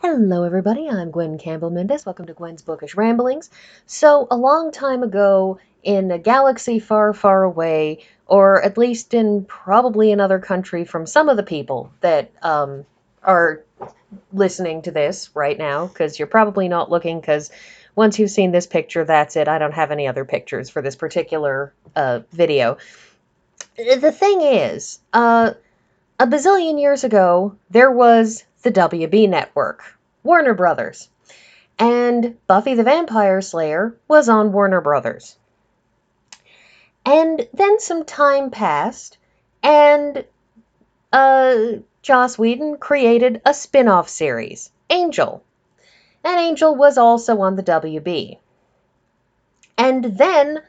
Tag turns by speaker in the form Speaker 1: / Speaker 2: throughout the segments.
Speaker 1: Hello everybody, I'm Gwen Campbell-Mindes. Welcome to Gwen's Bookish Ramblings. So, a long time ago, in a galaxy far, far away, or at least in probably another country from some of the people that are listening to this right now, because you're probably not looking, because once you've seen this picture, that's it. I don't have any other pictures for this particular video. The thing is, a bazillion years ago, there was the WB network, Warner Brothers, and Buffy the Vampire Slayer was on Warner Brothers. And then some time passed, and Joss Whedon created a spin-off series, Angel. And Angel was also on the WB. And then,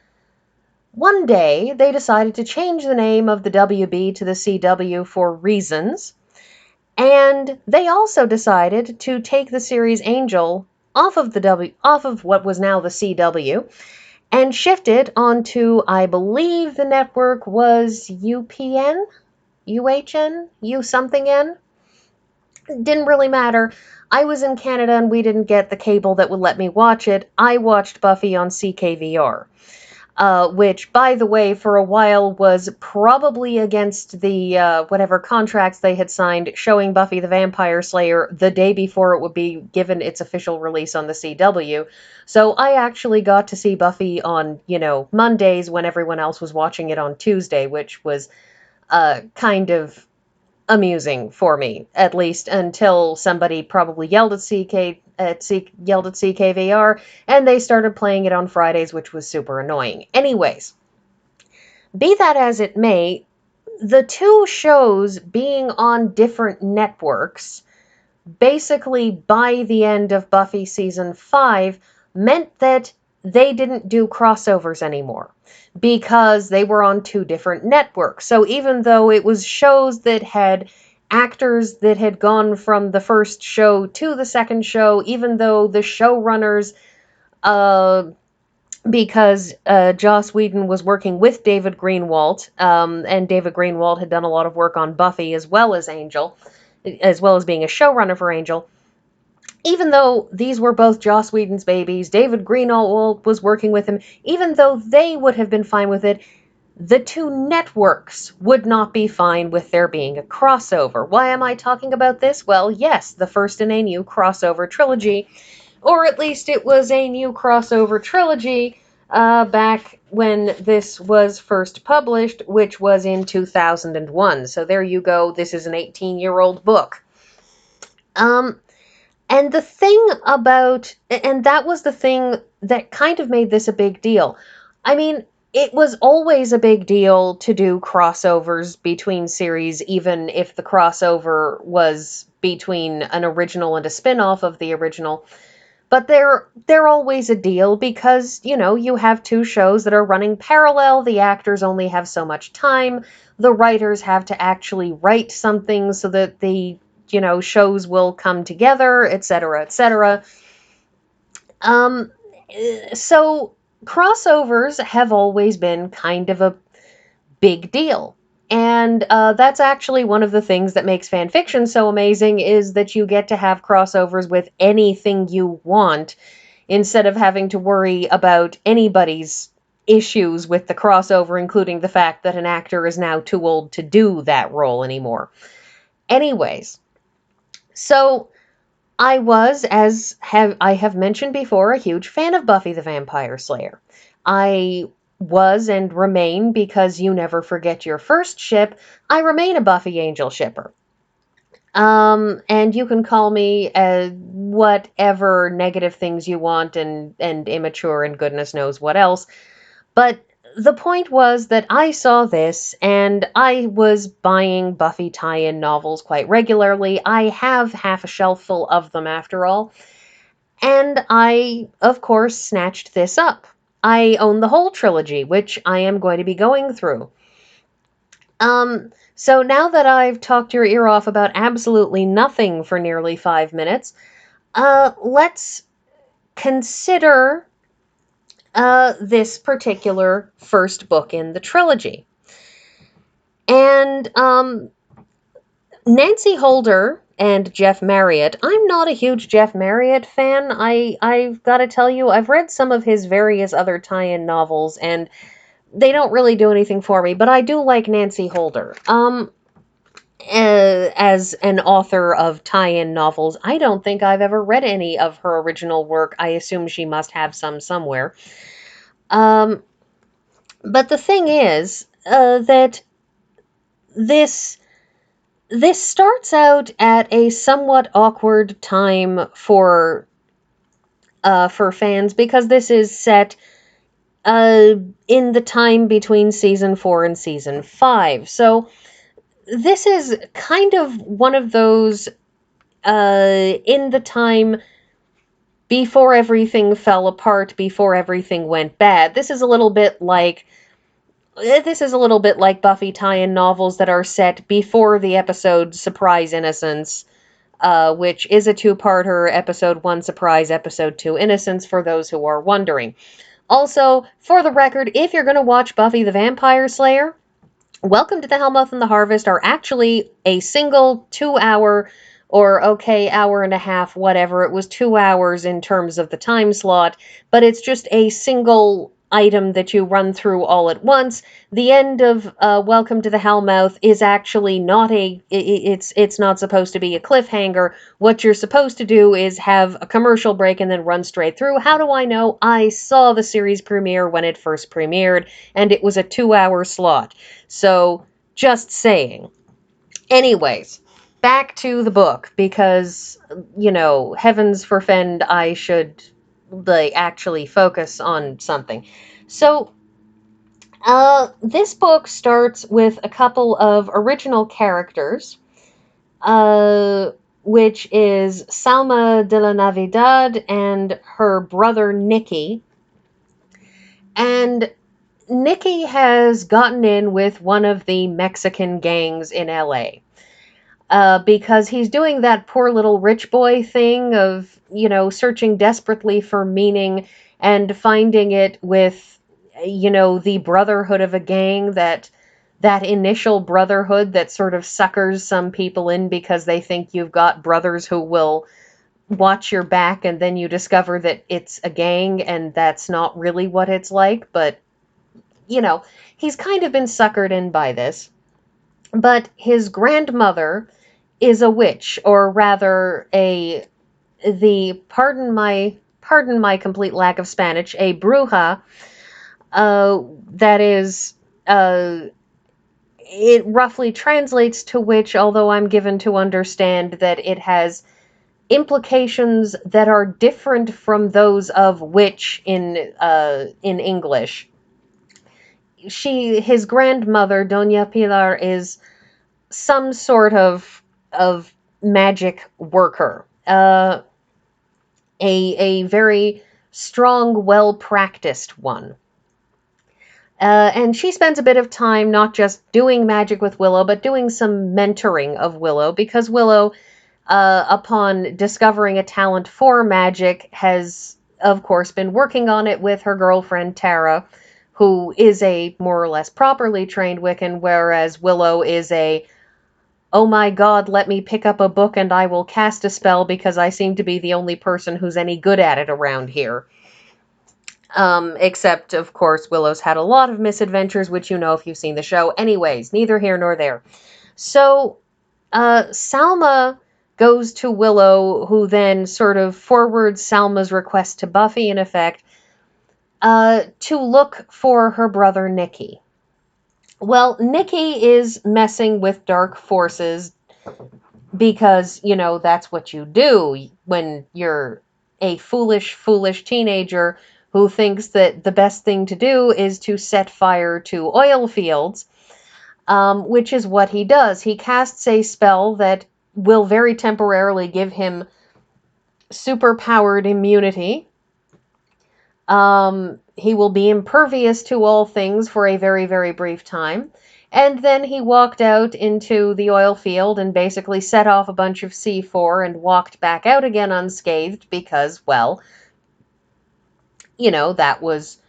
Speaker 1: one day, they decided to change the name of the WB to the CW for reasons. And they also decided to take the series Angel off of what was now the CW and shift it onto, I believe the network was UPN, UHN, U something N. Didn't really matter. I was in Canada and we didn't get the cable that would let me watch it. I watched Buffy on CKVR. Which, by the way, for a while was probably against the whatever contracts they had signed showing Buffy the Vampire Slayer the day before it would be given its official release on the CW. So I actually got to see Buffy on, Mondays when everyone else was watching it on Tuesday, which was kind of amusing for me, at least until somebody probably yelled at CKVR, and they started playing it on Fridays, which was super annoying. Anyways, be that as it may, the two shows being on different networks, basically by the end of Buffy season 5, meant that they didn't do crossovers anymore because they were on two different networks. So even though it was shows that had actors that had gone from the first show to the second show, even though the showrunners, because Joss Whedon was working with David Greenwalt, and David Greenwalt had done a lot of work on Buffy as well as Angel, as well as being a showrunner for Angel. Even though these were both Joss Whedon's babies, David Greenwalt was working with him, even though they would have been fine with it, the two networks would not be fine with there being a crossover. Why am I talking about this? Well, yes, the first in a new crossover trilogy, or at least it was a new crossover trilogy back when this was first published, which was in 2001. So there you go, this is an 18-year-old book. And the thing about, and that was the thing that kind of made this a big deal. I mean, it was always a big deal to do crossovers between series, even if the crossover was between an original and a spin-off of the original. But they're always a deal because, you have two shows that are running parallel, the actors only have so much time, the writers have to actually write something so that the shows will come together, etc., etc. So crossovers have always been kind of a big deal. And that's actually one of the things that makes fan fiction so amazing, is that you get to have crossovers with anything you want instead of having to worry about anybody's issues with the crossover, including the fact that an actor is now too old to do that role anymore. Anyways, so I was, I have mentioned before, a huge fan of Buffy the Vampire Slayer. I was and remain, because you never forget your first ship, I remain a Buffy Angel shipper. And you can call me whatever negative things you want and immature and goodness knows what else. But the point was that I saw this, and I was buying Buffy tie-in novels quite regularly. I have half a shelf full of them, after all. And I, of course, snatched this up. I own the whole trilogy, which I am going to be going through. So now that I've talked your ear off about absolutely nothing for nearly 5 minutes, let's consider this particular first book in the trilogy. And Nancy Holder and Jeff Marriott. I'm not a huge Jeff Marriott fan. I've got to tell you, I've read some of his various other tie-in novels, and they don't really do anything for me, but I do like Nancy Holder. As an author of tie-in novels, I don't think I've ever read any of her original work. I assume she must have some somewhere. Um, but the thing is, that this this starts out at a somewhat awkward time for fans, because this is set uh in the time between season 4 and season 5. So this is kind of one of those in the time before everything fell apart, before everything went bad. This is a little bit like Buffy tie-in novels that are set before the episode Surprise Innocence, which is a two-parter, episode 1 Surprise, episode 2 Innocence, for those who are wondering. Also, for the record, if you're going to watch Buffy the Vampire Slayer, Welcome to the Hellmouth and the Harvest are actually a single 2 hour, or okay, hour and a half, whatever. It was 2 hours in terms of the time slot, but it's just a single item that you run through all at once. The end of Welcome to the Hellmouth is actually not it's not supposed to be a cliffhanger. What you're supposed to do is have a commercial break and then run straight through. How do I know? I saw the series premiere when it first premiered, and it was a 2 hour slot. So, just saying. Anyways, back to the book, because, heavens forfend, I should actually focus on something. So, this book starts with a couple of original characters, uh, which is Salma de la Navidad and her brother Nicky. And Nicky has gotten in with one of the Mexican gangs in LA. Because he's doing that poor little rich boy thing of, searching desperately for meaning and finding it with, the brotherhood of a gang, that initial brotherhood that sort of suckers some people in because they think you've got brothers who will watch your back, and then you discover that it's a gang and that's not really what it's like. But, he's kind of been suckered in by this. But his grandmother is a witch, or rather pardon my complete lack of Spanish, a bruja, that is, it roughly translates to witch, although I'm given to understand that it has implications that are different from those of witch in English. His grandmother, Doña Pilar, is some sort of magic worker, a very strong, well practiced one. And she spends a bit of time not just doing magic with Willow, but doing some mentoring of Willow, because Willow, upon discovering a talent for magic, has, of course, been working on it with her girlfriend Tara, who is a more or less properly trained Wiccan, whereas Willow is oh my god, let me pick up a book and I will cast a spell because I seem to be the only person who's any good at it around here. Except, of course, Willow's had a lot of misadventures, which you know if you've seen the show. Anyways, neither here nor there. So, Salma goes to Willow, who then sort of forwards Salma's request to Buffy, in effect, to look for her brother Nicky. Well, Nicky is messing with dark forces because, that's what you do when you're a foolish, foolish teenager who thinks that the best thing to do is to set fire to oil fields, which is what he does. He casts a spell that will very temporarily give him superpowered immunity. He will be impervious to all things for a very, very brief time. And then he walked out into the oil field and basically set off a bunch of C4 and walked back out again unscathed because, well, that was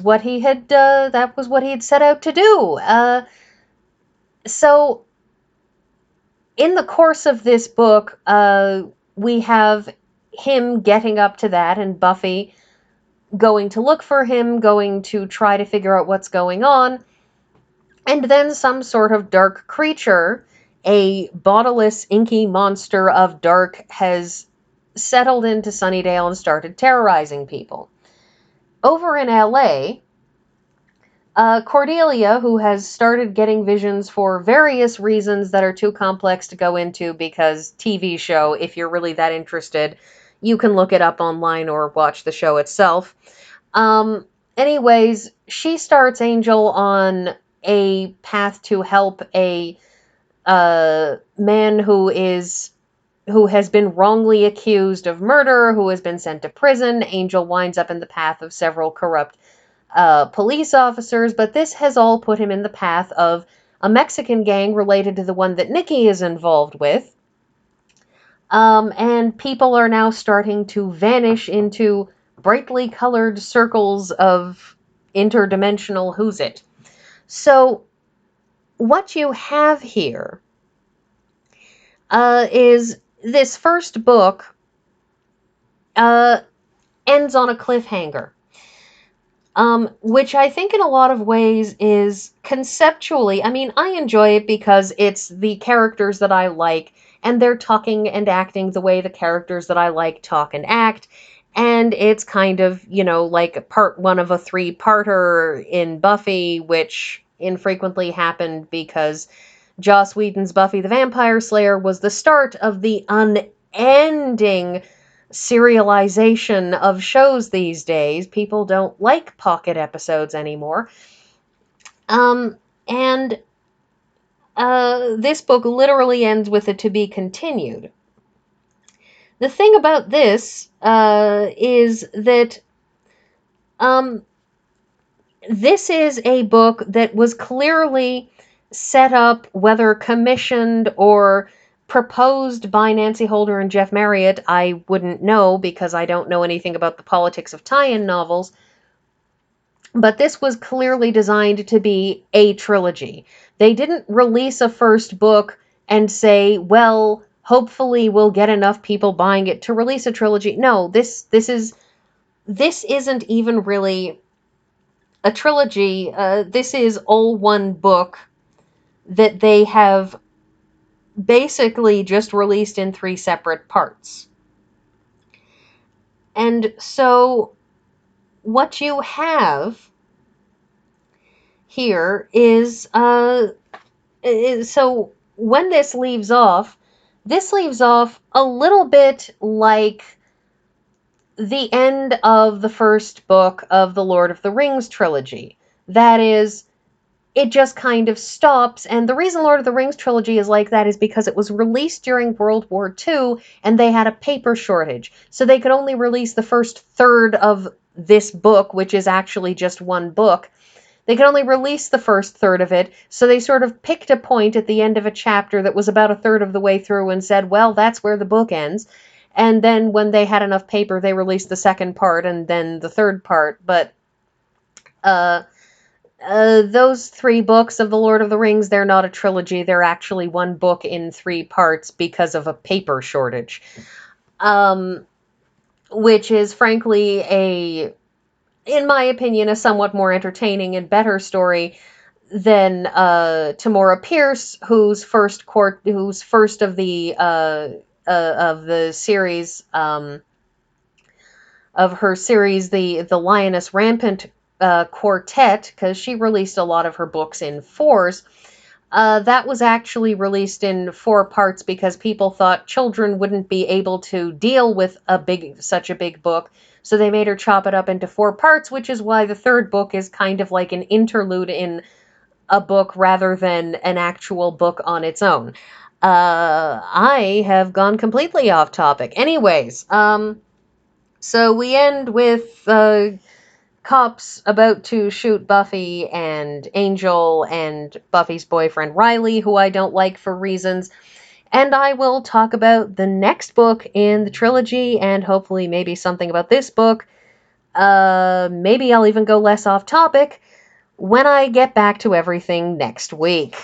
Speaker 1: what he had set out to do. So in the course of this book, we have him getting up to that, and Buffy going to look for him, going to try to figure out what's going on, and then some sort of dark creature, a bodiless, inky monster of dark, has settled into Sunnydale and started terrorizing people. Over in LA, Cordelia, who has started getting visions for various reasons that are too complex to go into because TV show, if you're really that interested, you can look it up online or watch the show itself. Um, Anyways, she starts Angel on a path to help a man who has been wrongly accused of murder, who has been sent to prison. Angel winds up in the path of several corrupt police officers, but this has all put him in the path of a Mexican gang related to the one that Nikki is involved with. And people are now starting to vanish into brightly colored circles of interdimensional who's it. So, what you have here is this first book ends on a cliffhanger. Which I think in a lot of ways is conceptually, I mean, I enjoy it because it's the characters that I like, and they're talking and acting the way the characters that I like talk and act, and it's kind of, like part one of a three-parter in Buffy, which infrequently happened because Joss Whedon's Buffy the Vampire Slayer was the start of the unending serialization of shows these days. People don't like pocket episodes anymore. And this book literally ends with a to be continued. The thing about this is that this is a book that was clearly set up, whether commissioned or proposed by Nancy Holder and Jeff Mariotte. I wouldn't know because I don't know anything about the politics of tie-in novels. But this was clearly designed to be a trilogy. They didn't release a first book and say, well, hopefully we'll get enough people buying it to release a trilogy. No, this isn't even really a trilogy. This is all one book that they have basically just released in 3 separate parts. And so what you have here is so when this leaves off a little bit like the end of the first book of the Lord of the Rings trilogy. That is, it just kind of stops, and the reason Lord of the Rings trilogy is like that is because it was released during World War II, and they had a paper shortage, so they could only release the first third of this book, which is actually just one book. They could only release the first third of it, so they sort of picked a point at the end of a chapter that was about a third of the way through and said, well, that's where the book ends. And then when they had enough paper, they released the second part and then the third part. But those 3 books of The Lord of the Rings, they're not a trilogy. They're actually one book in 3 parts because of a paper shortage. Which is frankly in my opinion, a somewhat more entertaining and better story than Tamora Pierce, whose first of the series of her series, the Lioness Rampant quartet, because she released a lot of her books in 4s. That was actually released in 4 parts because people thought children wouldn't be able to deal with such a big book, so they made her chop it up into 4 parts, which is why the 3rd book is kind of like an interlude in a book rather than an actual book on its own. I have gone completely off topic. Anyways, so we end with cops about to shoot Buffy and Angel and Buffy's boyfriend Riley, who I don't like for reasons. And I will talk about the next book in the trilogy and hopefully maybe something about this book. Maybe I'll even go less off topic when I get back to everything next week.